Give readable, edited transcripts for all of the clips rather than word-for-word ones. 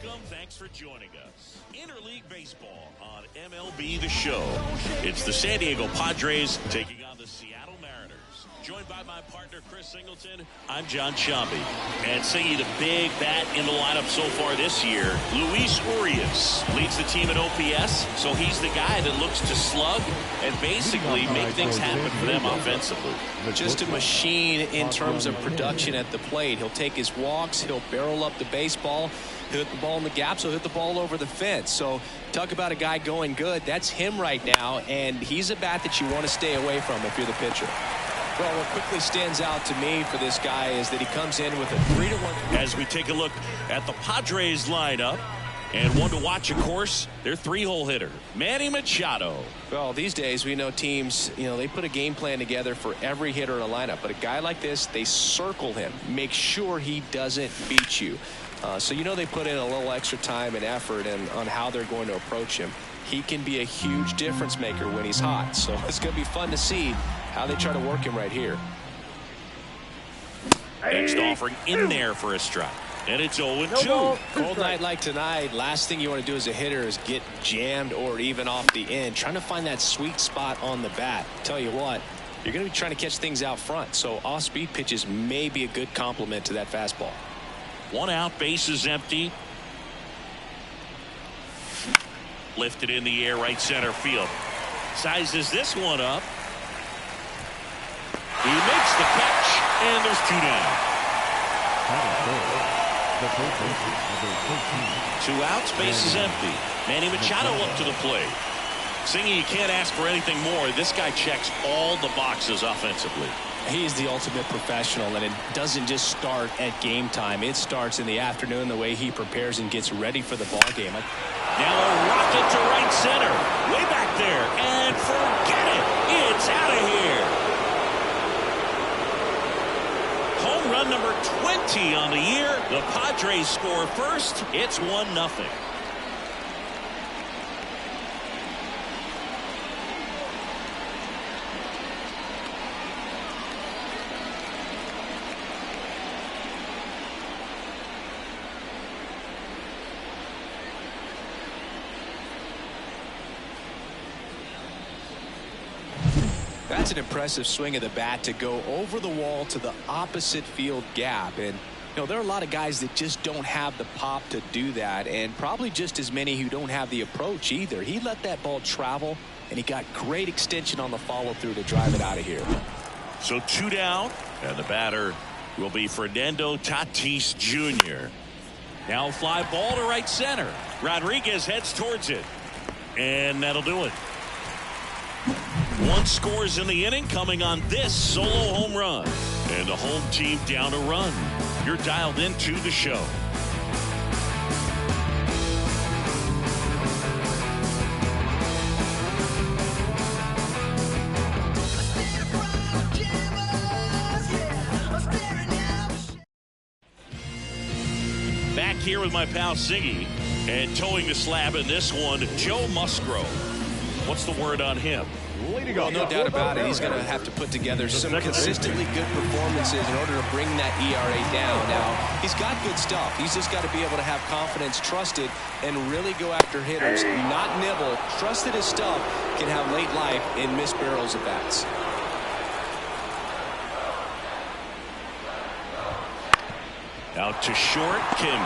Welcome. Thanks for joining us. Interleague Baseball on MLB The Show. It's the San Diego Padres taking on the Seattle Mariners. Joined by my partner, Chris Singleton, I'm John Sciambi. And singing the big bat in the lineup so far this year, Luis Urias leads the team in OPS, so he's the guy that looks to slug and basically make things happen for them offensively. Just a machine in terms of production at the plate. He'll take his walks, he'll barrel up the baseball, he'll hit the ball in the gaps, he'll hit the ball over the fence. So talk about a guy going good. That's him right now, and he's a bat that you want to stay away from if you're the pitcher. Well, what quickly stands out to me for this guy is that he comes in with a 3-1. As we take a look at the Padres lineup, and one to watch, of course, their 3-hole hitter, Manny Machado. Well, these days we know teams, they put a game plan together for every hitter in a lineup. But a guy like this, they circle him, make sure he doesn't beat you. So they put in a little extra time and effort on how they're going to approach him. He can be a huge difference maker when he's hot. So it's going to be fun to see how they try to work him right here. Next offering in there for a strike. And it's 0-2. Cold night like tonight, last thing you want to do as a hitter is get jammed or even off the end. Trying to find that sweet spot on the bat. Tell you what, you're going to be trying to catch things out front. So off-speed pitches may be a good complement to that fastball. 1 out, bases empty. Lifted in the air, right center field. Sizes this one up. He makes the catch, and there's 2 down. 2 outs, bases empty. Manny Machado up to the plate. Singing, you can't ask for anything more. This guy checks all the boxes offensively. He's the ultimate professional, and it doesn't just start at game time. It starts in the afternoon, the way he prepares and gets ready for the ball game. Now a rocket to right center. Way back there. And forget it. It's out of here. Home run number 20 on the year. The Padres score first. It's 1-0. That's an impressive swing of the bat to go over the wall to the opposite field gap. And there are a lot of guys that just don't have the pop to do that, and probably just as many who don't have the approach either. He let that ball travel, and he got great extension on the follow-through to drive it out of here. So 2 down, and the batter will be Fernando Tatis Jr. Now fly ball to right center. Rodriguez heads towards it, and that'll do it. 1 scores in the inning, coming on this solo home run. And the home team down a run. You're dialed into the show. Back here with my pal Siggy, and towing the slab in this one, Joe Musgrove. What's the word on him? Well, no doubt about it. He's going to have to put together some consistently good performances in order to bring that ERA down. Now, he's got good stuff. He's just got to be able to have confidence, trust it, and really go after hitters, not nibble. Trust that his stuff can have late life in missed barrels of bats. Out to short, Kim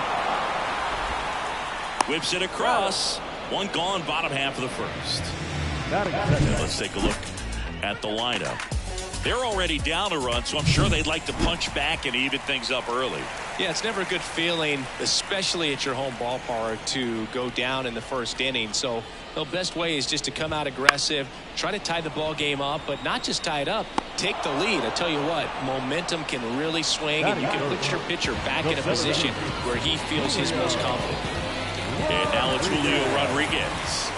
whips it across. 1 gone, bottom half of the first. Let's take a look at the lineup. They're already down a run, so I'm sure they'd like to punch back and even things up early. Yeah, it's never a good feeling, especially at your home ballpark, to go down in the first inning. So the best way is just to come out aggressive, try to tie the ball game up, but not just tie it up, take the lead. I tell you what, momentum can really swing, and you can put your pitcher back in a position where he feels his most confident. And now it's Julio Rodriguez.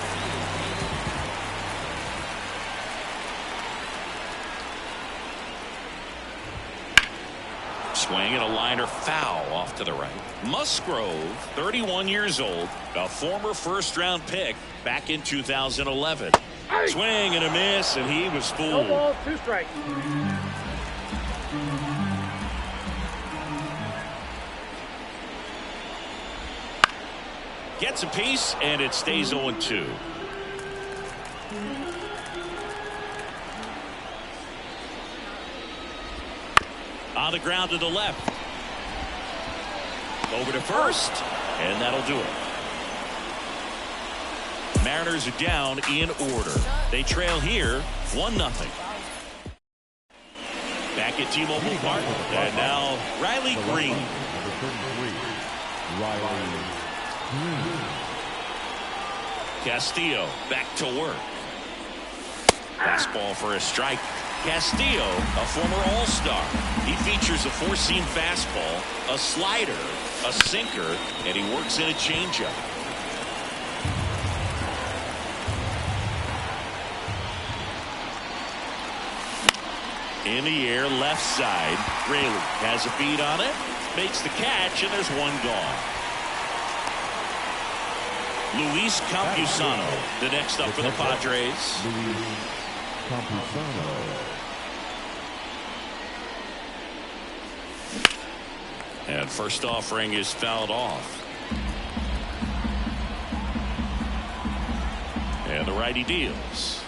Swing and a liner foul off to the right. Musgrove, 31 years old, a former first-round pick back in 2011. Swing and a miss, and he was fooled. 2 strikes. Gets a piece, and it stays 0-2. On the ground to the left. Over to first, and that'll do it. Mariners are down in order. They trail here 1-0. Back at T-Mobile Park, and now Riley Green. Castillo back to work. Fastball for a strike. Castillo, a former All-Star. He features a four-seam fastball, a slider, a sinker, and he works in a changeup. In the air, left side. Raley has a beat on it, makes the catch, and there's one gone. Luis Campusano, the next up for the Padres. Luis Campusano. And first offering is fouled off. And the righty deals.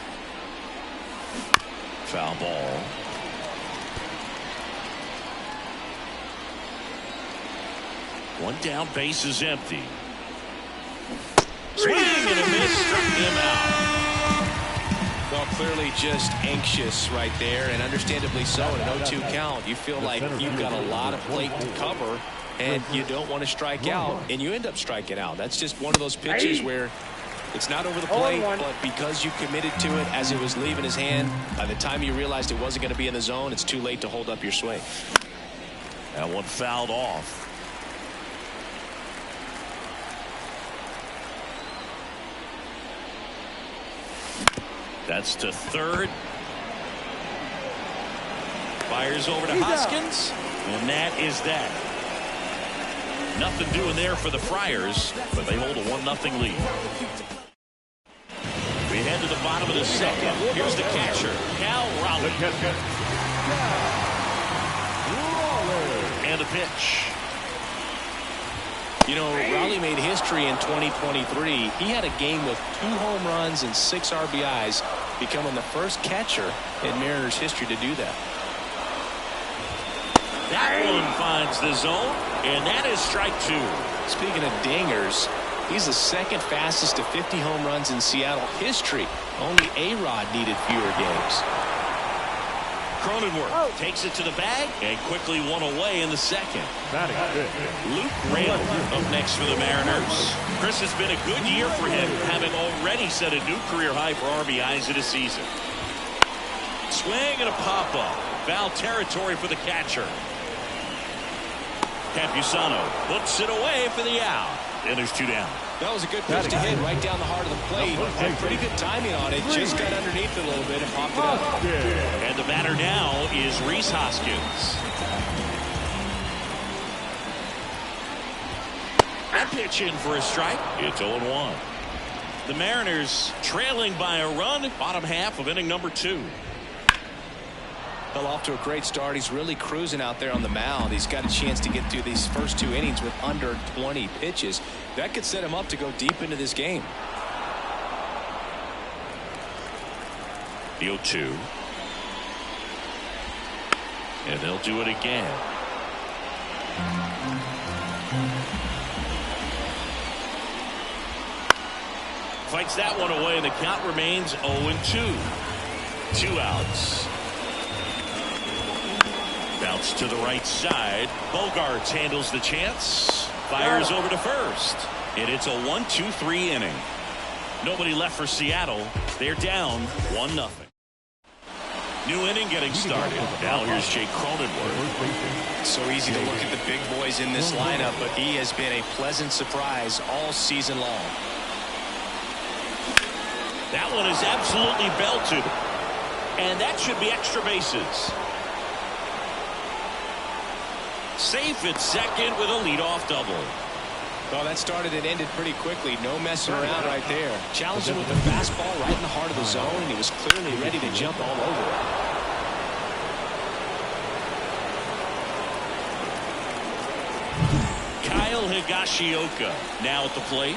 Foul ball. One down, base is empty. Swing and a miss, struck him out. Well, clearly just anxious right there, and understandably so. In an 0-2 count, you feel like you've got a lot of plate to cover, and you don't want to strike out, and you end up striking out. That's just one of those pitches where it's not over the plate, but because you committed to it as it was leaving his hand, by the time you realized it wasn't going to be in the zone, it's too late to hold up your swing. That one fouled off. That's to third. Fires over to Hoskins. And that is that. Nothing doing there for the Friars, but they hold a 1-0 lead. We head to the bottom of the second. Here's the catcher, Cal Raleigh. And a pitch. You know, Raleigh made history in 2023. He had a game with 2 home runs and 6 RBIs, becoming the first catcher in Mariners history to do that. That one finds the zone, and that is strike 2. Speaking of dingers, he's the second fastest to 50 home runs in Seattle history. Only A-Rod needed fewer games. Cronenworth takes it to the bag and quickly one away in the second. Luke Raley up next for the Mariners. Chris, has been a good year for him, having already set a new career high for RBIs in a season. Swing and a pop-up. Foul territory for the catcher. Campusano puts it away for the out. And there's 2 down. That was a good pitch to hit right down the heart of the plate. Had pretty good timing on it. Just got underneath it a little bit and popped it up. And the batter now is Rhys Hoskins. That pitch in for a strike. It's 0-1. The Mariners trailing by a run. Bottom half of inning number 2. Well, off to a great start. He's really cruising out there on the mound. He's got a chance to get through these first 2 innings with under 20 pitches. That could set him up to go deep into this game. The 0-2. And they'll do it again. Fights that one away, and the count remains 0-2. 2 outs. Bounce to the right side. Bogaerts handles the chance. Fires over to first. And it's a 1-2-3 inning. Nobody left for Seattle. They're down 1-0. New inning getting started. Now here's Jake Cronenworth. It's so easy to look at the big boys in this lineup, but he has been a pleasant surprise all season long. That one is absolutely belted. And that should be extra bases. Safe at second with a leadoff double. Well, that started and ended pretty quickly. No messing around right there. Challenged him with the fastball right in the heart of the zone, and he was clearly ready to jump all over it. Kyle Higashioka now at the plate.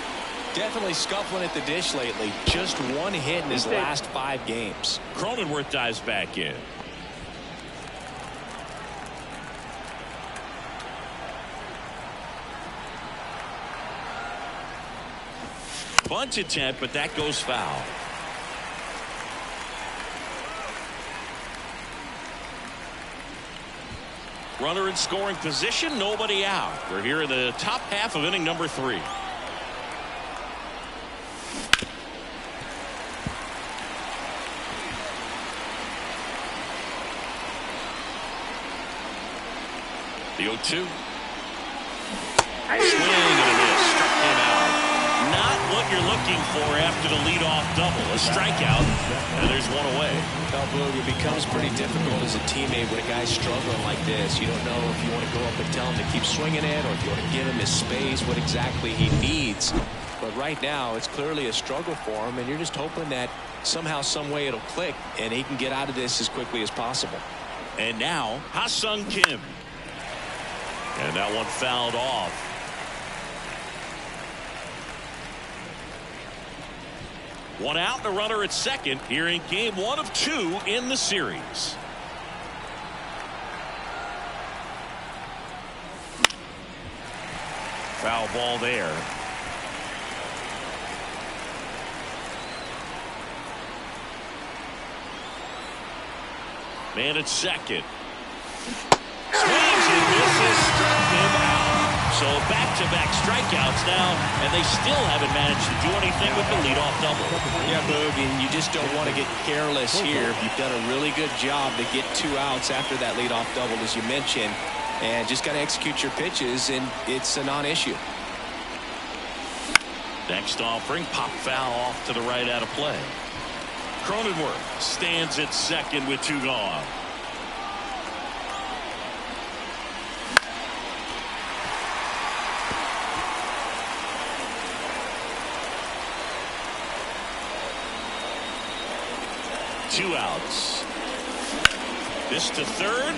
Definitely scuffling at the dish lately. Just one hit in his last 5 games. Cronenworth dives back in. Bunt attempt, but that goes foul. Runner in scoring position, nobody out. We're here in the top half of inning number 3. The 0-2. Swing and a miss. Struck him out. Not what you're looking for after the leadoff double. A strikeout, and there's one away. Well, Boog, it becomes pretty difficult as a teammate when a guy's struggling like this. You don't know if you want to go up and tell him to keep swinging it or if you want to give him his space, what exactly he needs. But right now, it's clearly a struggle for him, and you're just hoping that somehow, some way it'll click, and he can get out of this as quickly as possible. And now, Ha-Seong Kim. And that one fouled off. One out and a runner at second here in game 1 of 2 in the series. Foul ball there. Man at second. Swings and misses, struck him out. So back-to-back strikeouts now, and they still haven't managed to do anything with the leadoff double. Yeah, Boog, and you just don't want to get careless here. You've done a really good job to get 2 outs after that leadoff double, as you mentioned, and just got to execute your pitches, and it's a non-issue. Next offering, pop foul off to the right out of play. Cronenworth stands at second with 2 gone. Two outs. This to third.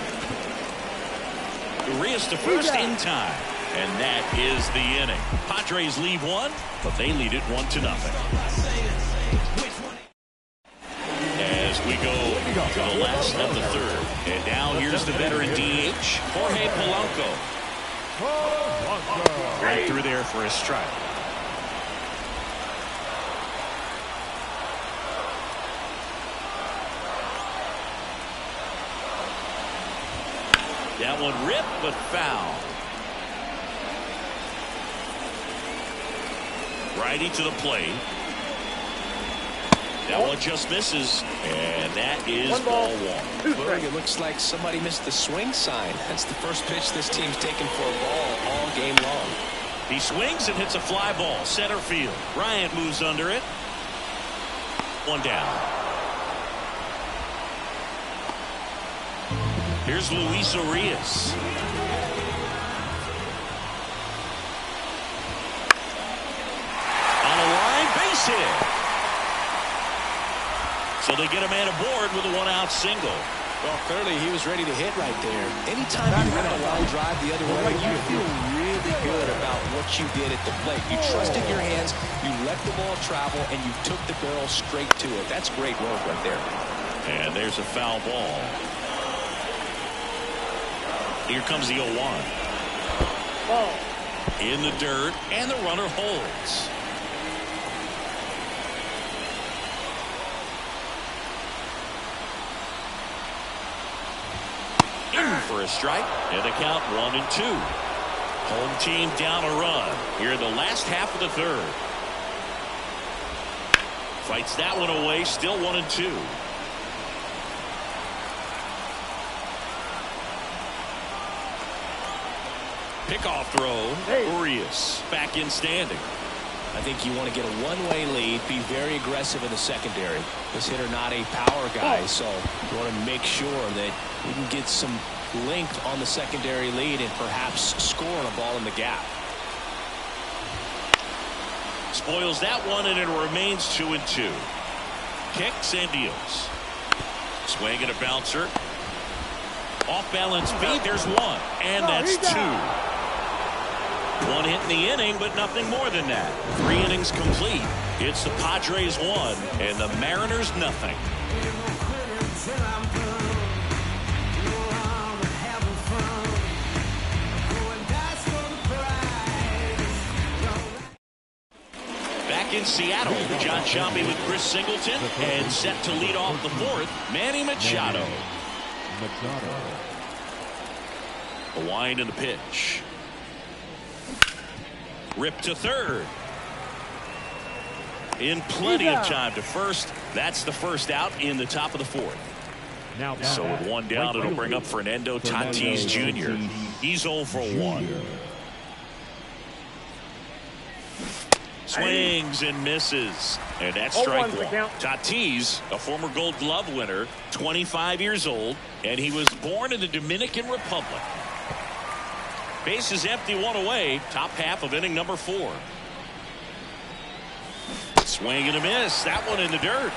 Urias to first in time. And that is the inning. Padres lead 1, but they lead it 1-0. As we go to the last of the third. And now here's the veteran DH, Jorge Polanco. Right through there for a strike. That one ripped, but foul. Righty to the plate. That one just misses, and that is ball 1. It looks like somebody missed the swing sign. That's the first pitch this team's taken for a ball all game long. He swings and hits a fly ball, center field. Bryant moves under it. One down. Here's Luis Urias. On a line, base hit. So they get a man aboard with a 1-out single. Well, clearly he was ready to hit right there. Anytime you hit a line drive the other way, you feel really good about what you did at the plate. You trusted your hands, you let the ball travel, and you took the barrel straight to it. That's great work right there. And there's a foul ball. Here comes the 0-1. In the dirt, and the runner holds. In for a strike, and the count 1-2. Home team down a run here in the last half of the third. Fights that one away, still 1-2. Pickoff throw. Urias back in standing. I think you want to get a one-way lead, be very aggressive in the secondary. This hitter not a power guy, so you want to make sure that you can get some length on the secondary lead and perhaps score on a ball in the gap. Spoils that one, and it remains 2-2. Kicks and deals. Swing and a bouncer. Off balance feed. There's one, and that's 2. One hit in the inning, but nothing more than that. 3 innings complete. It's the Padres 1 and the Mariners nothing. Back in Seattle, John Sciambi with Chris Singleton, and set to lead off the 4th, Manny Machado. The wind and the pitch. Ripped to third. In plenty of time to first. That's the first out in the top of the 4th. So with 1 down, it'll bring up Fernando Tatis Jr. He's 0 for 1. Swings and misses. And that's strike 1. Tatis, a former Gold Glove winner, 25 years old, and he was born in the Dominican Republic. Bases empty, 1 away. Top half of inning number 4. Swing and a miss. That one in the dirt.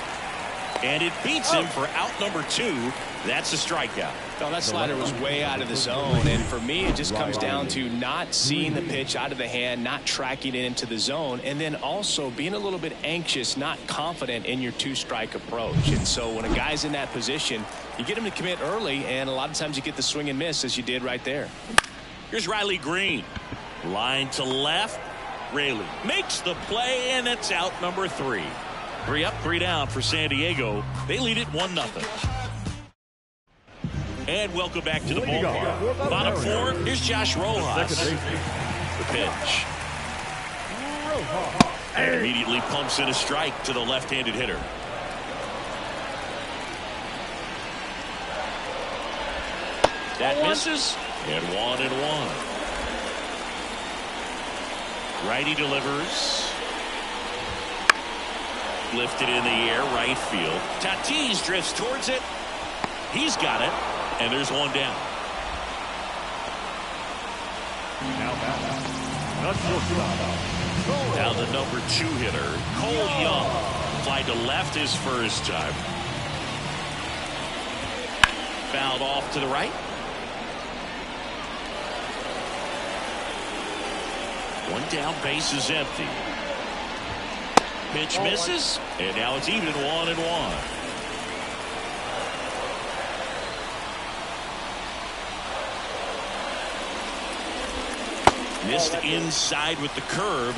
And it beats him for out number 2. That's a strikeout. Oh, that slider was way out of the zone. And for me, it just comes down to not seeing the pitch out of the hand, not tracking it into the zone, and then also being a little bit anxious, not confident in your 2-strike approach. And so when a guy's in that position, you get him to commit early, and a lot of times you get the swing and miss, as you did right there. Here's Riley Green. Line to left. Raley makes the play, and it's out number 3. 3 up, 3 down for San Diego. They lead it 1-0. And welcome back to the ballpark. Bottom 4, here's Josh Rojas. The pitch. And immediately pumps in a strike to the left-handed hitter. That misses. And 1-1. Righty delivers. Lifted in the air, right field. Tatis drifts towards it. He's got it. And there's 1 down. Now the number 2 hitter, Cole Young. Fly to left his first time. Fouled off to the right. 1 down, base is empty. Pitch misses, and now it's even 1-1. Missed inside with the curve.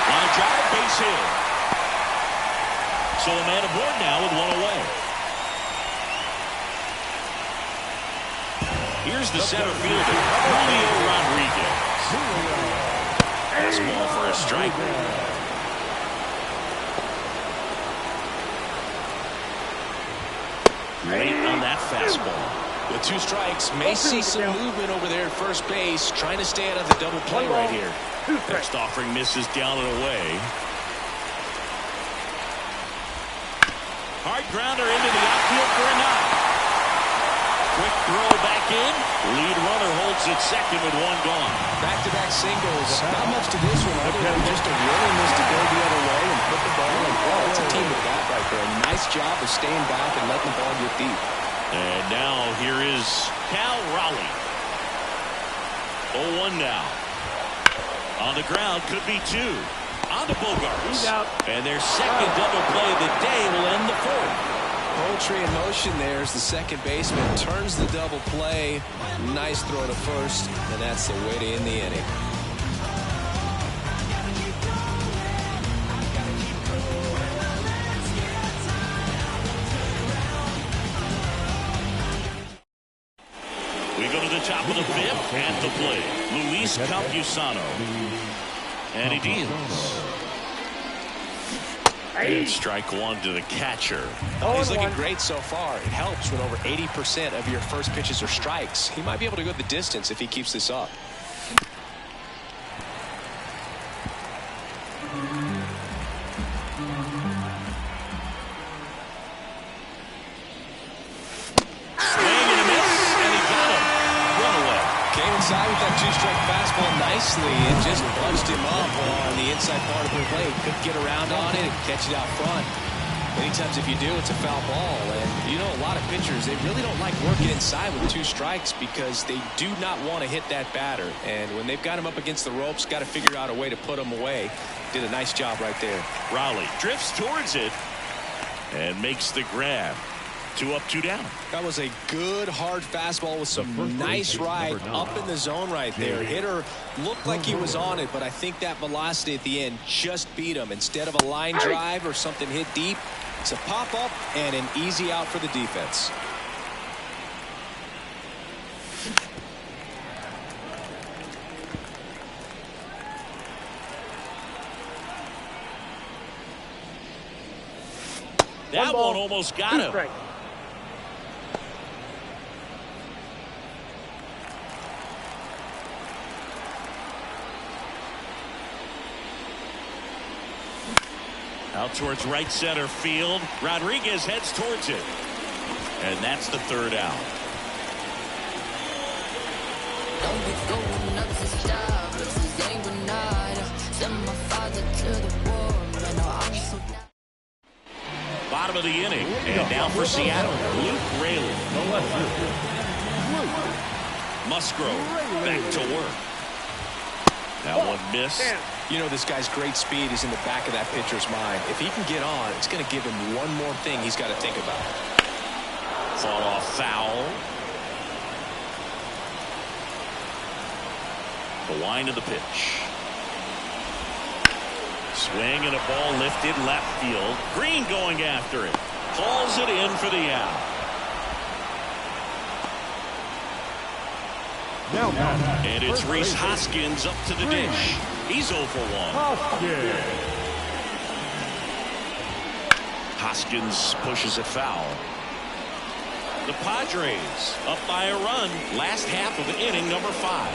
Line drive, base hit. So a man aboard now with 1 away. Here's the center fielder, Julio Rodriguez. That's ball for a strike. Late on that fastball. With 2 strikes, may see some movement over there at first base, trying to stay out of the double play right here. Next offering misses down and away. Hard grounder into the outfield for a knock. Quick throw back in. Lead runner holds it second with 1 gone. Back-to-back singles. Not much to this one other than just a willingness to go the other way and put the ball in play. It's a team with that right there. Nice job of staying back and letting the ball get deep. And now here is Cal Raleigh. 0-1 now. On the ground, could be 2. On to Bogaerts. And their second double play of the day will end the 4th. Poetry in motion there as the second baseman turns the double play. Nice throw to first, and that's the way to end the inning. We go to the top of the 5th at the plate. Luis Campusano. And he deals. And strike 1 to the catcher. He's looking great so far. It helps when over 80% of your first pitches are strikes. He might be able to go the distance if he keeps this up. Swing and a miss, and he got him. Run away. Came inside with that 2-strike fastball nicely and just bunched him up on the inside part of the plate. Couldn't get around on it and catch it out front. Many times if you do, it's a foul ball. And you know, a lot of pitchers, they really don't like working inside with 2 strikes because they do not want to hit that batter. And when they've got him up against the ropes, got to figure out a way to put him away. Did a nice job right there. Raleigh drifts towards it and makes the grab. 2 up, 2 down. That was a good hard fastball with some nice ride up in the zone right there. Hitter looked like he was on it, but I think that velocity at the end just beat him. Instead of a line drive or something hit deep, it's a pop up and an easy out for the defense. That one almost got him. Out towards right center field. Rodriguez heads towards it. And that's the 3rd out. Bottom of the inning. And now for Seattle, Luke Raley. Musgrove back to work. That one missed. You know, this guy's great speed is in the back of that pitcher's mind. If he can get on, it's going to give him one more thing he's got to think about. Fall off foul. The wind of the pitch. Swing and a ball lifted left field. Green going after it. Hauls it in for the out. And it's Rhys Hoskins up to the dish. He's 0 for 1. Hoskins pushes it foul. The Padres up by a run. Last half of inning number 5.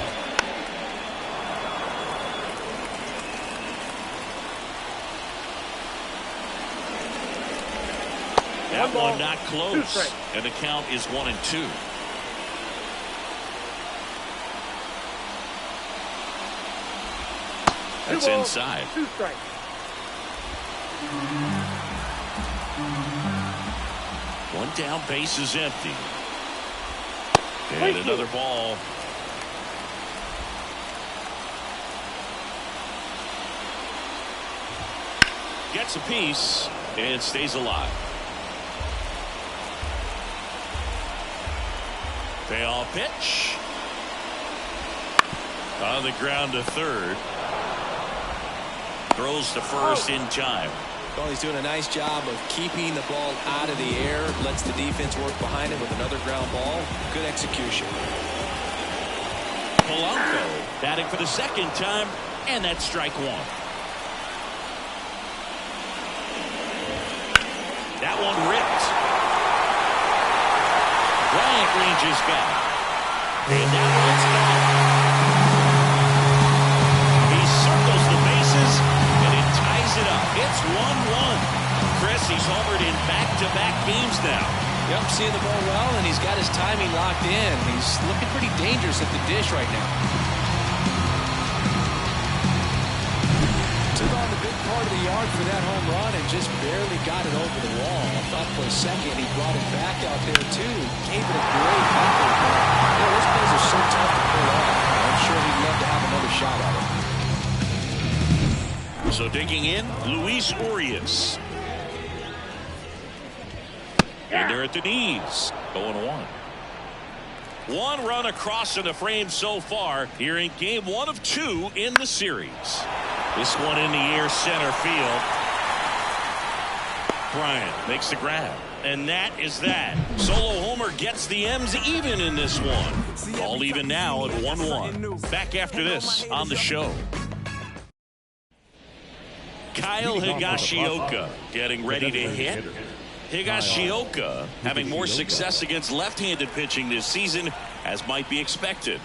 That one not close. And the count is 1-2. That's inside. 2 strikes. One down, base is empty. And another ball. Gets a piece and stays alive. Payoff pitch. On the ground to 3rd. Throws to 1st in time. Well, he's doing a nice job of keeping the ball out of the air. Lets the defense work behind him with another ground ball. Good execution. Polanco batting for the 2nd time, and that's strike 1. That one ripped. Bryant ranges back. And that one's gone. He circles the bases, and it ties it up. It's 1-1. Chris, he's homered in back-to-back games now. Yep, seeing the ball well, and he's got his timing locked in. He's looking pretty dangerous at the dish right now. Took on the big part of the yard for that home run and just barely got it over the wall. I thought for a second he brought it back out there, too. Gave it a great effort. You know, those plays are so tough to pull off. I'm sure he'd love to have another shot at it. So digging in, Luis Urias. And they're at the knees. 0-1. 1 run across in the frame so far here in game 1 of 2 in the series. This one in the air center field. Bryant makes the grab. And that is that. Solo homer gets the M's even in this one. All even now at 1-1. Back after this on the show. Kyle Higashioka getting ready to hit. Higashioka having more success against left-handed pitching this season as might be expected.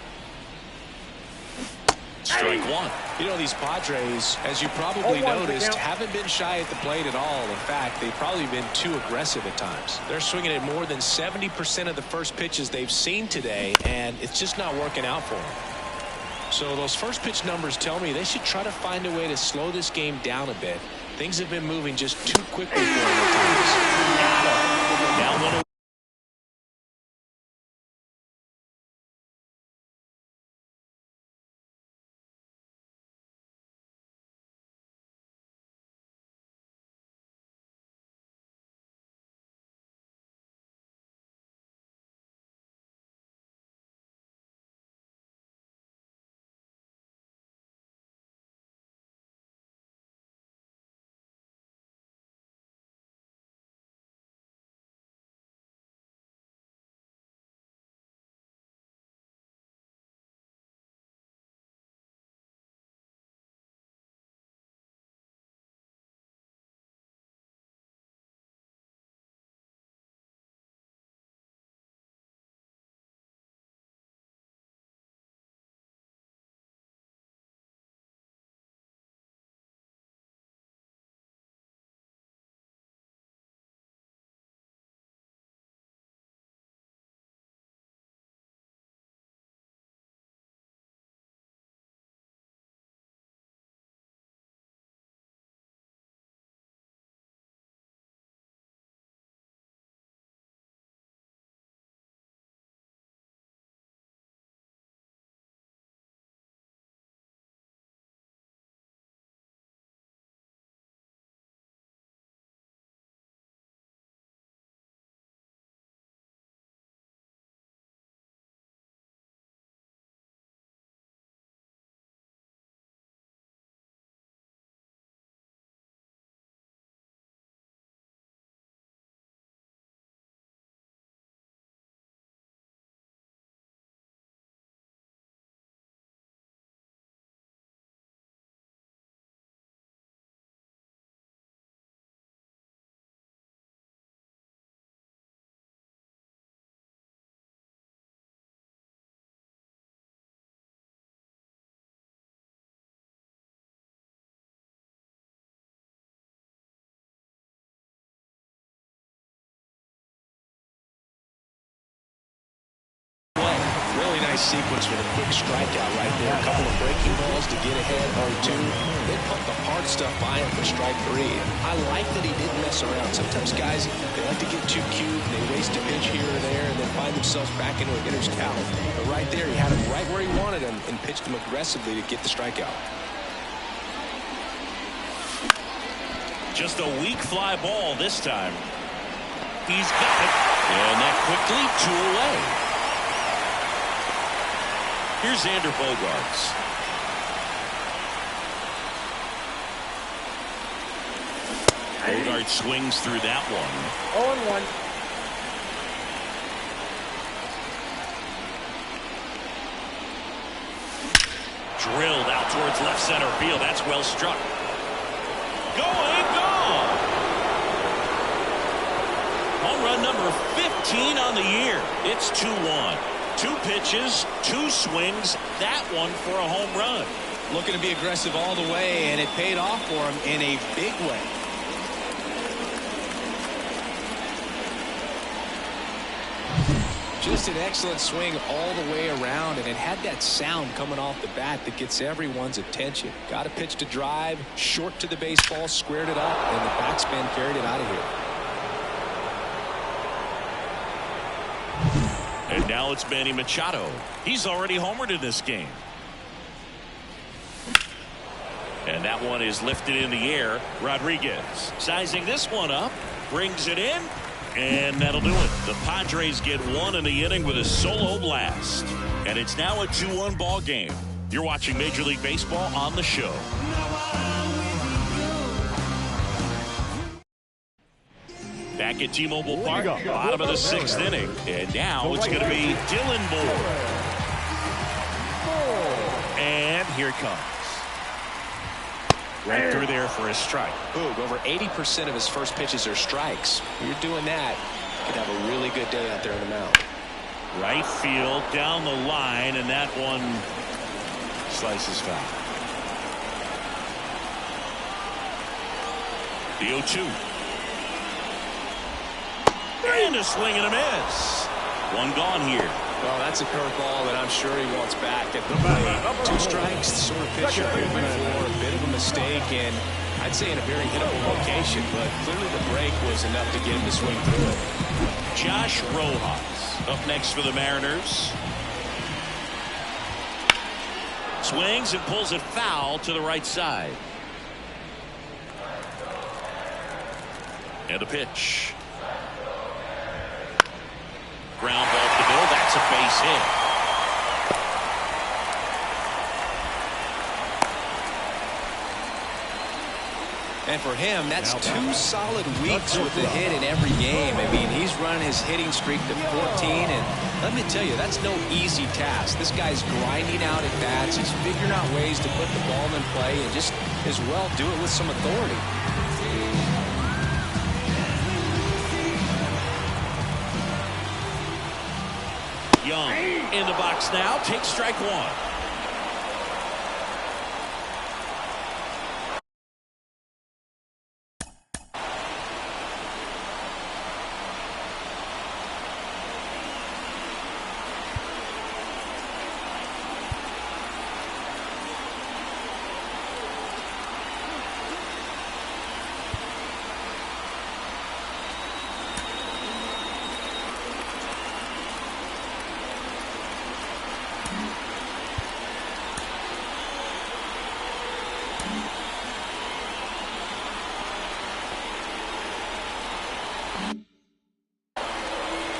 Strike 1. You know, these Padres, as you probably noticed, haven't been shy at the plate at all. In fact, they've probably been too aggressive at times. They're swinging at more than 70% of the first pitches they've seen today, and it's just not working out for them. So those first pitch numbers tell me they should try to find a way to slow this game down a bit. Things have been moving just too quickly for them at times. Now 1-0. Really nice sequence with a quick strikeout right there. A couple of breaking balls to get ahead on 2. They put the hard stuff by him for strike 3. I like that he didn't mess around. Sometimes guys, they like to get too cute. They waste a pitch here or there and then find themselves back into a hitter's count. But right there, he had him right where he wanted him and pitched him aggressively to get the strikeout. Just a weak fly ball this time. He's got it. And that quickly 2 away. Here's Xander Bogaerts. Bogaerts swings through that one. 0-1. Drilled out towards left center field. That's well struck. Going, gone. Home run number 15 on the year. It's 2-1. 2 pitches, 2 swings, that one for a home run. Looking to be aggressive all the way, and it paid off for him in a big way. Just an excellent swing all the way around, and it had that sound coming off the bat that gets everyone's attention. Got a pitch to drive, short to the baseball, squared it up, and the backspin carried it out of here. And now it's Manny Machado. He's already homered in this game. And that one is lifted in the air. Rodriguez sizing this one up, brings it in, and that'll do it. The Padres get 1 in the inning with a solo blast. And it's now a 2-1 ball game. You're watching Major League Baseball on the show. Back at T-Mobile Park, bottom of the 6th inning. And now it's going to be Dylan Moore. And here it comes. Right through there for a strike. Boog, over 80% of his first pitches are strikes. When you're doing that, you could have a really good day out there on the mound. Right field, down the line, and that one slices foul. The 0-2. And a swing and a miss. One gone here. Well, that's a curveball that I'm sure he wants back at the plate. 2 strikes, the sort of pitch you're hoping for, a bit of a mistake, and I'd say in a very hittable location, but clearly the break was enough to get him to swing through it. Josh Rojas up next for the Mariners. Swings and pulls it foul to the right side. And a pitch. Ground ball to the middle. That's a base hit. And for him, that's 2 solid weeks with a hit in every game. I mean, he's running his hitting streak to 14, and let me tell you, that's no easy task. This guy's grinding out at bats. He's figuring out ways to put the ball in play and just as well do it with some authority. Young in the box now, takes strike 1.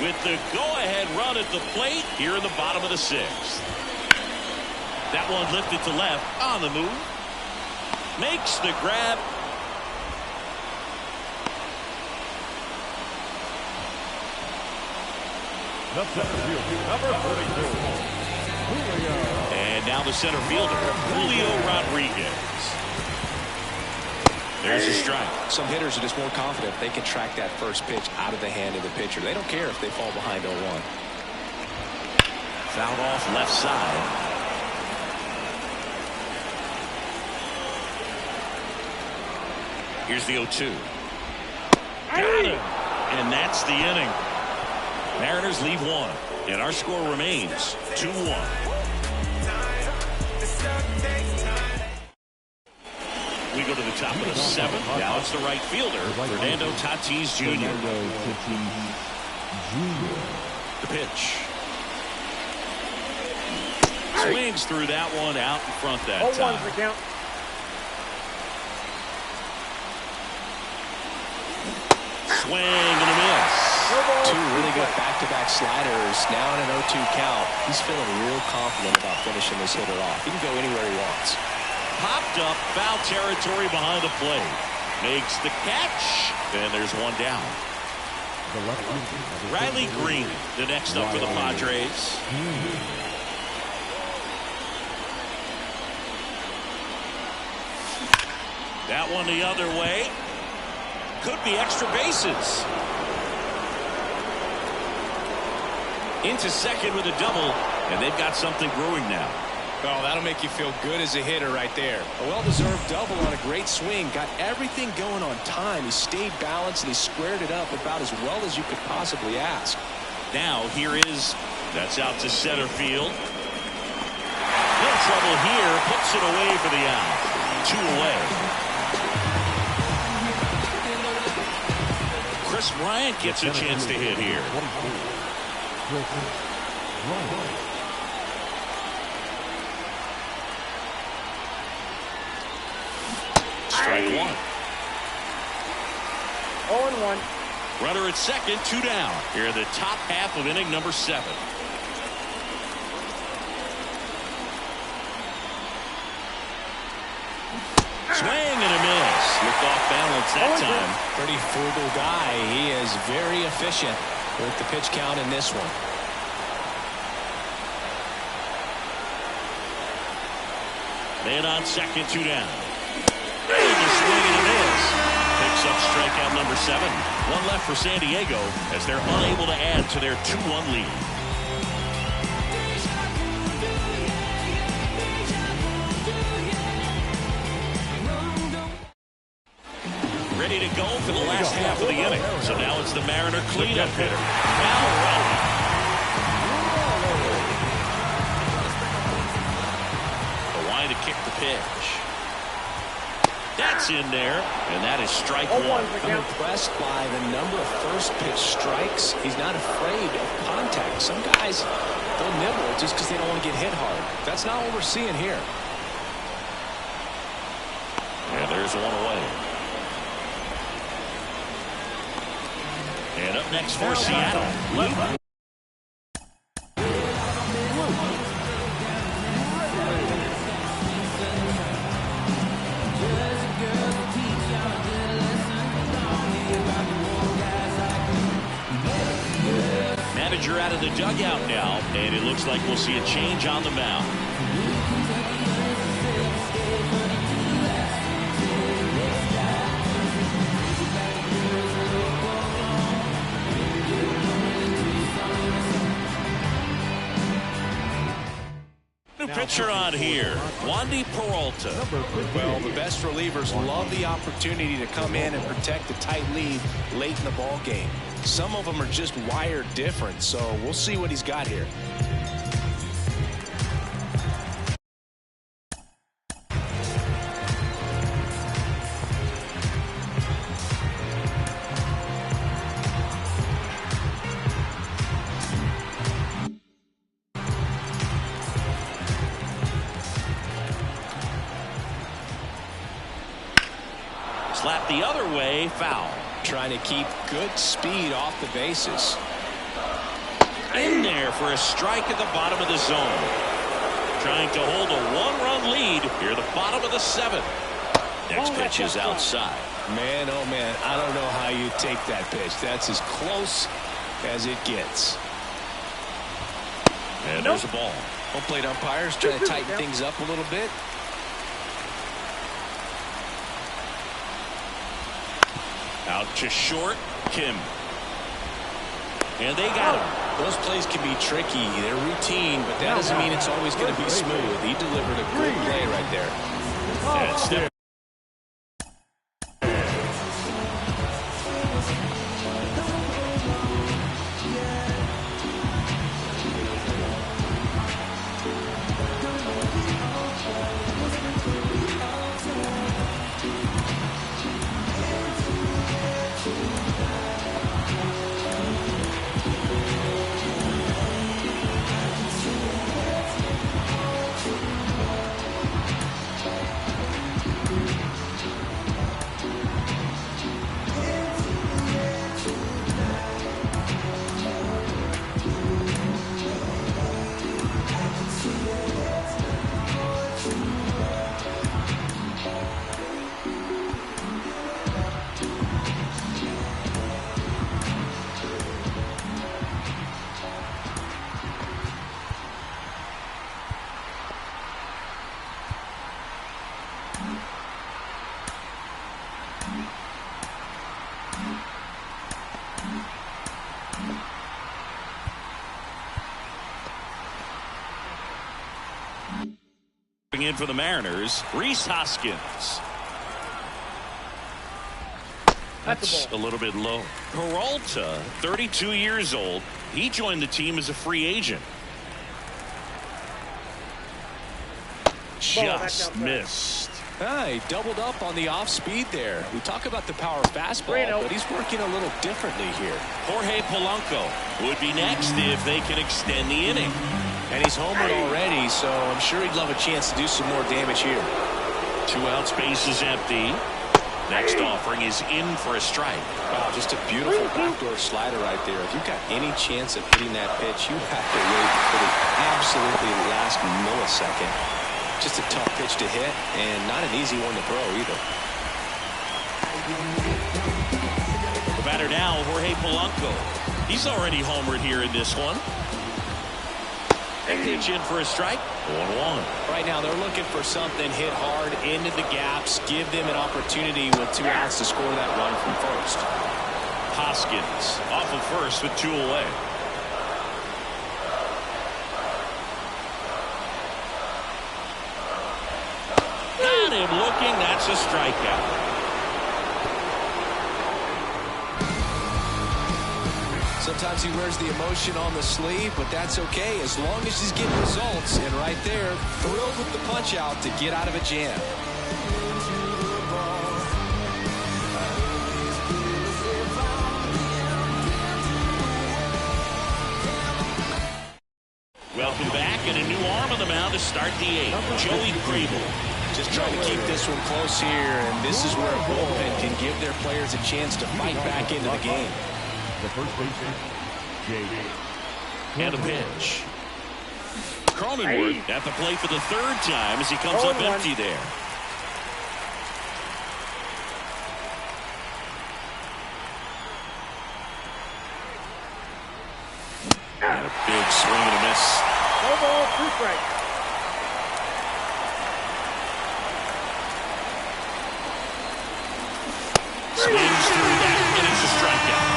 With the go-ahead run at the plate here in the bottom of the 6th. That one lifted to left on the move. Makes the grab. The center fielder, number 42, Julio. And now the center fielder, Julio Rodriguez. There's a strike. Some hitters are just more confident they can track that first pitch out of the hand of the pitcher. They don't care if they fall behind 0-1. Fouled off left side. Here's the 0-2. Got him. And that's the inning. Mariners leave 1. And our score remains 2-1. We go to the top of the 7th. Now it's the right fielder, Fernando Tatis Jr. The pitch. Swings through that one out in front that time. Swing and a miss. 2 really good back-to-back sliders. Now in an 0-2 count. He's feeling real confident about finishing this hitter off. He can go anywhere he wants. Popped up, foul territory behind the plate. Makes the catch, and there's one down. Riley Green, the next up for the Padres. That one the other way. Could be extra bases. Into second with a double, and they've got something brewing now. Oh, that'll make you feel good as a hitter right there. A well-deserved double on a great swing. Got everything going on time. He stayed balanced and he squared it up about as well as you could possibly ask. Now here is, that's out to center field. No trouble here. Puts it away for the out. 2 away. Chris Bryant gets a chance to hit here. Strike 1. 0-1. Runner at second, 2 down. Here in the top half of inning number 7. Swing and a miss. Looked off balance that time. Pretty frugal guy. He is very efficient with the pitch count in this one. Man on second, 2 down. And a swing and a miss. Picks up strikeout number 7. 1 left for San Diego as they're unable to add to their 2-1 lead. Ready to go for the last half of the inning. So now it's the Mariner cleanup hitter, Cal Raleigh. pitch. That's in there, and that is strike one. I'm impressed by the number of first pitch strikes. He's not afraid of contact. Some guys, they'll nibble just because they don't want to get hit hard. That's not what we're seeing here. And there's one away. And up next for Seattle, Luke. Manager out of the dugout now, and it looks like we'll see a change on the mound. New pitcher on here, Wandy Peralta. Well, the best relievers love the opportunity to come in and protect a tight lead late in the ball game. Some of them are just wired different, so we'll see what he's got here. Slap the other way, foul. Trying to keep good speed off the bases. In there for a strike at the bottom of the zone. Trying to hold a one-run lead here at the bottom of the seventh. Next pitch is outside. Man, oh man, I don't know how you take that pitch. That's as close as it gets. And there's a ball. Home plate umpires trying to tighten things up a little bit. Out to short, Kim. And they got him. Those plays can be tricky. They're routine, but that doesn't mean it's always going to be smooth. He delivered a good play right there. And step. In for the Mariners, Rhys Hoskins. That's a little bit low. Peralta, 32 years old. He joined the team as a free agent. Just missed. He doubled up on the off speed there. We talk about the power fastball, but he's working a little differently here. Jorge Polanco would be next if they can extend the inning. And he's homered already, so I'm sure he'd love a chance to do some more damage here. 2 out, space is empty. Next offering is in for a strike. Wow, just a beautiful backdoor slider right there. If you've got any chance of hitting that pitch, you have to wait for the absolutely last millisecond. Just a tough pitch to hit, and not an easy one to throw either. The batter now, Jorge Polanco. He's already homered here in this one. Pitch in for a strike. 1-1. Right now they're looking for something hit hard into the gaps, give them an opportunity with 2 outs to score that run from first. Hoskins off of first with 2 away. Got him looking. That's a strikeout. Some Sometimes he wears the emotion on the sleeve, but that's okay as long as he's getting results. And right there, thrilled with the punch out to get out of a jam. Welcome back, and a new arm on the mound to start the eighth. Joey Krehbiel. Just trying to keep this one close here, and this is where a bullpen can give their players a chance to fight back into the game. The first baseman, Jay. And a pitch. Cronenworth at the plate for the third time as he comes up empty there. And a big swing and a miss. No ball, 2 strikes. Swings through that, and it's a strikeout.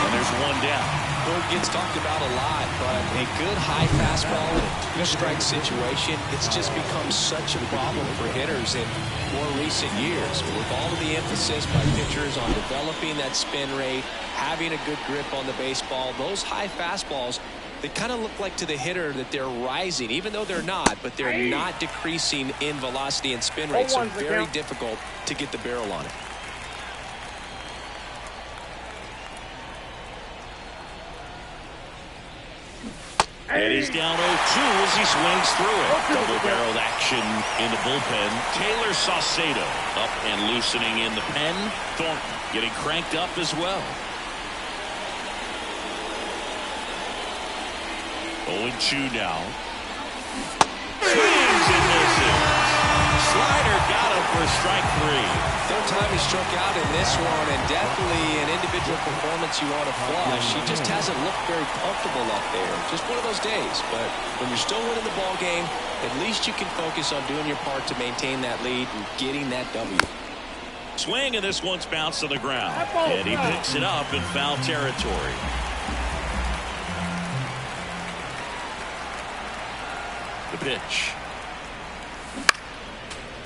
And there's one down. Well, it gets talked about a lot, but a good high fastball in a two-strike situation, it's just become such a problem for hitters in more recent years. With all of the emphasis by pitchers on developing that spin rate, having a good grip on the baseball, those high fastballs, they kind of look like to the hitter that they're rising, even though they're not, but they're not decreasing in velocity and spin rate, so very difficult to get the barrel on it. And he's down 0-2 as he swings through it. Double-barreled action in the bullpen. Taylor Saucedo up and loosening in the pen. Thornton getting cranked up as well. 0-2 now. Swings and misses. Slider got him for strike 3. Third time he struck out in this one, and definitely an individual performance you want to flush. He just hasn't looked very comfortable up there. Just one of those days. But when you're still winning the ball game, at least you can focus on doing your part to maintain that lead and getting that W. Swing, and this one's bounced to the ground. And he picks it up in foul territory. The pitch.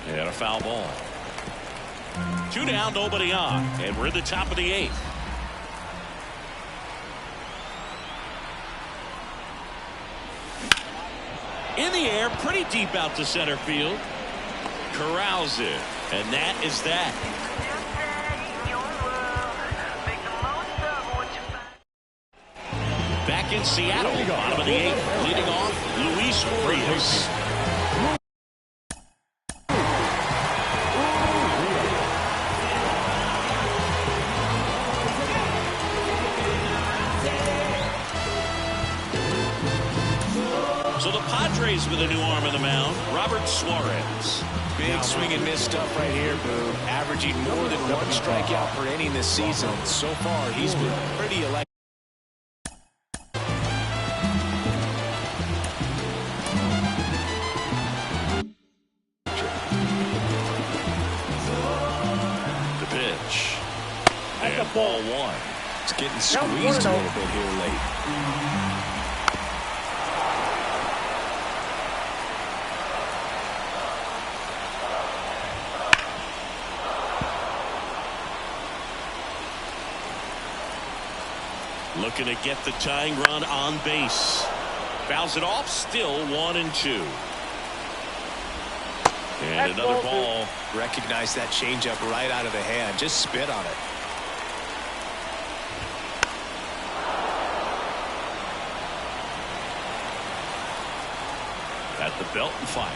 And a foul ball. 2 down, nobody on, and we're at the top of the 8th. In the air, pretty deep out to center field. Corrals it, and that is that. Back in Seattle, bottom of the 8th, leading off Luis Urias. So the Padres with a new arm on the mound, Robert Suarez. Big swing and miss stuff right here, Boone. Averaging more than 1 strikeout per inning this season. So far, he's been pretty electric. The pitch. And ball 1. It's getting squeezed a little bit here late. Looking to get the tying run on base. Fouls it off, still 1-2. And another ball. Recognize that changeup right out of the hand. Just spit on it. At the belt and fires.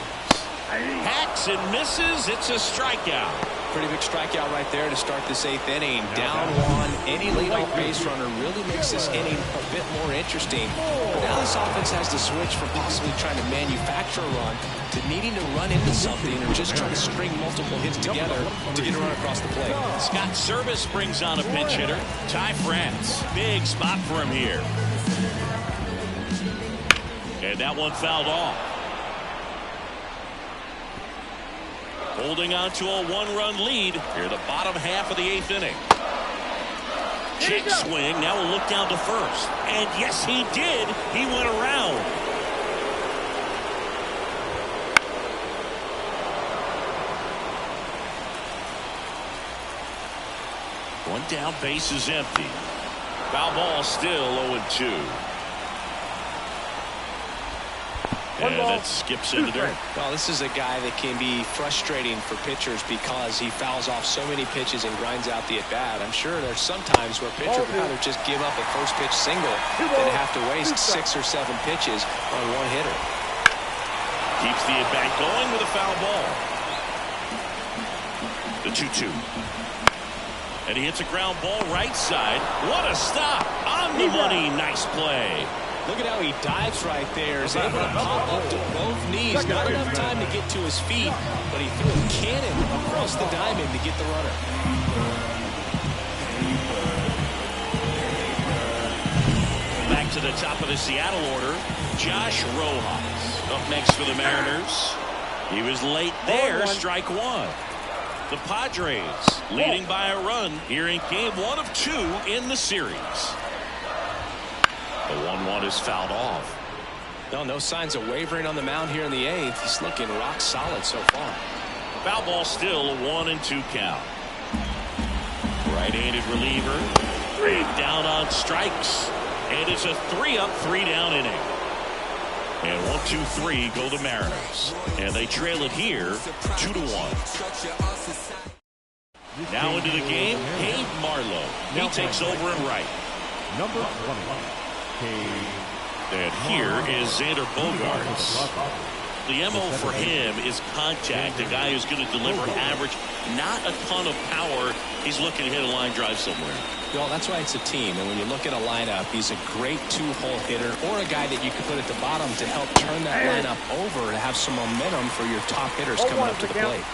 Hacks and misses. It's a strikeout. Pretty big strikeout right there to start this 8th inning. Down 1. Any leadoff base runner really makes this inning a bit more interesting. But now this offense has to switch from possibly trying to manufacture a run to needing to run into something or just trying to string multiple hits together to get a run across the plate. Scott Service brings on a pinch hitter. Ty France. Big spot for him here. And that one fouled off. Holding on to a 1-run lead here, the bottom half of the 8th inning. Check swing. Now we'll look down to first. And yes, he did. He went around. One down, base is empty. Foul ball, still 0-2. And it skips into dirt. Well, this is a guy that can be frustrating for pitchers because he fouls off so many pitches and grinds out the at-bat. I'm sure there's some times where a pitcher would rather just give up a first pitch single than have to waste 6 or 7 pitches on one hitter. Keeps the at-bat going with a foul ball. The 2-2. And he hits a ground ball right side. What a stop. On the money. Nice play. Look at how he dives right there. He's able to pop up to both knees. Not enough time to get to his feet, but he threw a cannon across the diamond to get the runner. Back to the top of the Seattle order. Josh Rojas up next for the Mariners. He was late there. Strike one. The Padres leading by a run here in game 1 of 2 in the series. The 1-1 is fouled off. No signs of wavering on the mound here in the 8th. He's looking rock solid so far. Foul ball, still a 1-2 count. Right-handed reliever. Down on strikes. And it's a 3-up, 3-down inning. And 1-2-3 go the Mariners. And they trail it here 2-1. Now into the game, Cade Marlowe. He takes over in right. Number 21. And here is Xander Bogaerts. The MO for him is contact. A guy who's going to deliver average, not a ton of power. He's looking to hit a line drive somewhere. Well, that's why it's a team. And when you look at a lineup, he's a great 2-hole hitter or a guy that you can put at the bottom to help turn that lineup over to have some momentum for your top hitters coming up to the plate.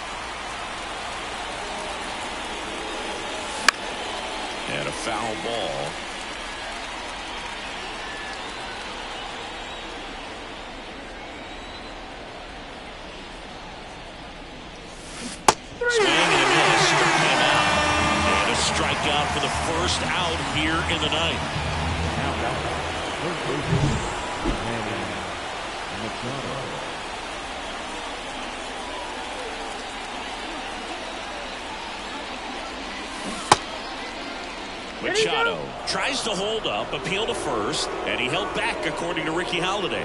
And a foul ball. Swing and a miss, struck him out. And a strikeout for the first out here in the ninth. Machado tries to hold up, appeal to first, and he held back according to Ricky Holiday.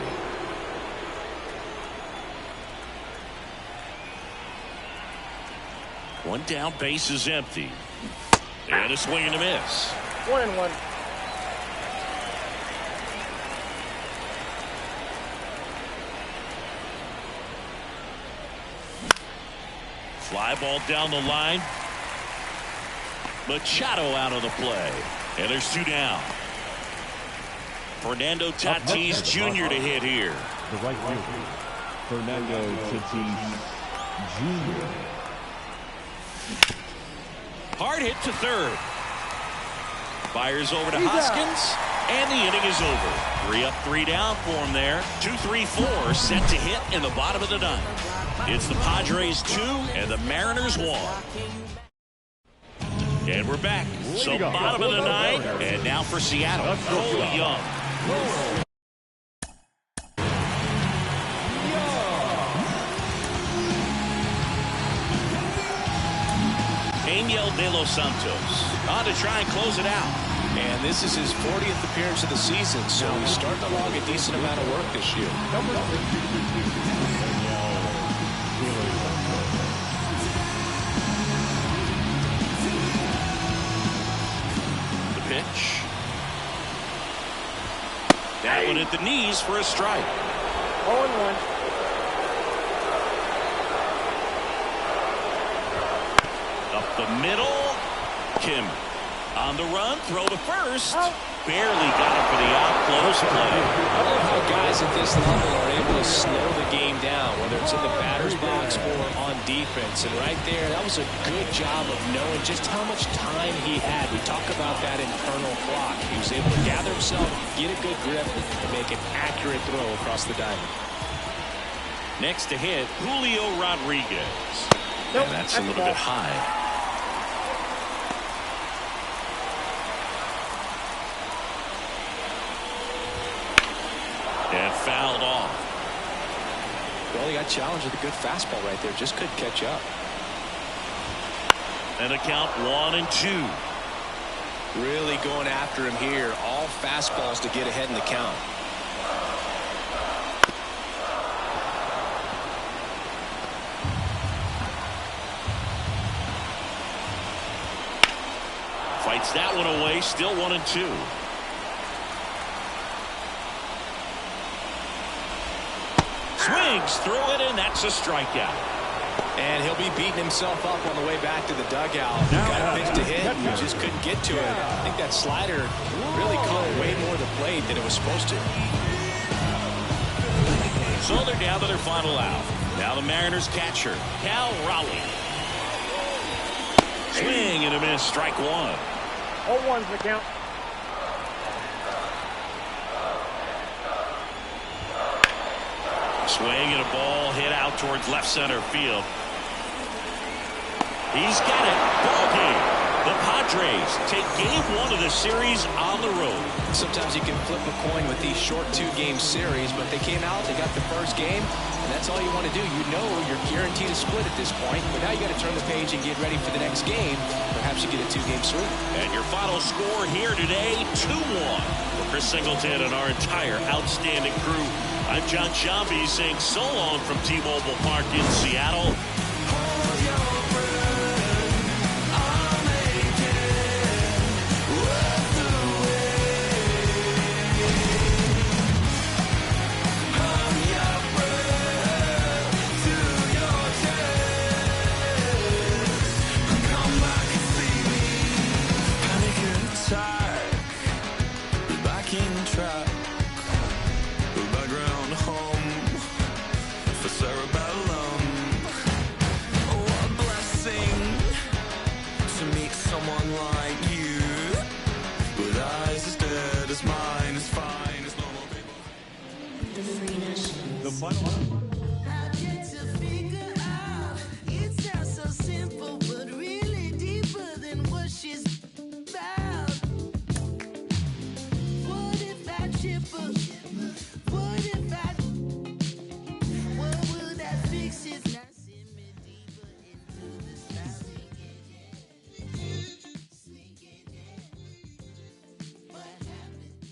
One down, base is empty. And a swing and a miss. 1-1. Fly ball down the line. Machado out of the play. And there's 2 down. Fernando Tatis Jr. to hit here. The right fielder, Fernando Tatis Jr. Hard hit to third. Fires over to Hoskins. And the inning is over. 3 up, 3 down for him there. 2-3-4 set to hit in the bottom of the ninth. It's the Padres 2 and the Mariners 1. And we're back. So bottom of the ninth. And now for Seattle, Cole Young. Angel De Los Santos on to try and close it out. And this is his 40th appearance of the season, so he's starting to log a decent amount of work this year. The pitch. That one at the knees for a strike. 0-1. Up the middle. Kim on the run, throw to first. Barely got it for the out. Close play. I love how guys at this level are able to slow the game down, whether it's in the batter's box or on defense. And right there, that was a good job of knowing just how much time he had. We talk about that internal clock. He was able to gather himself, get a good grip, and make an accurate throw across the diamond. Next to hit, Julio Rodriguez. Nope, And that's a little bit high. And fouled off. Well, he got challenged with a good fastball right there. Just couldn't catch up. And a count 1-2. Really going after him here. All fastballs to get ahead in the count. Fights that one away. Still 1-2. Swings through it, and that's a strikeout. And he'll be beating himself up on the way back to the dugout. Got a pitch to hit, and just couldn't get to it. I think that slider really caught way more of the plate than it was supposed to. So they're down to their final out. Now the Mariners catcher, Cal Raleigh. Swing and a miss, strike one. 0-1's the count. Swing and a ball hit out towards left center field. He's got it. Ball game. The Padres take game one of the series on the road. Sometimes you can flip a coin with these short 2-game series, but they came out, they got the first game, and that's all you want to do. You know you're guaranteed a split at this point, but now you got to turn the page and get ready for the next game. Perhaps you get a 2-game sweep. And your final score here today, 2-1. For Chris Singleton and our entire outstanding crew, I'm John Sciambi saying so long from T-Mobile Park in Seattle. What if that ship was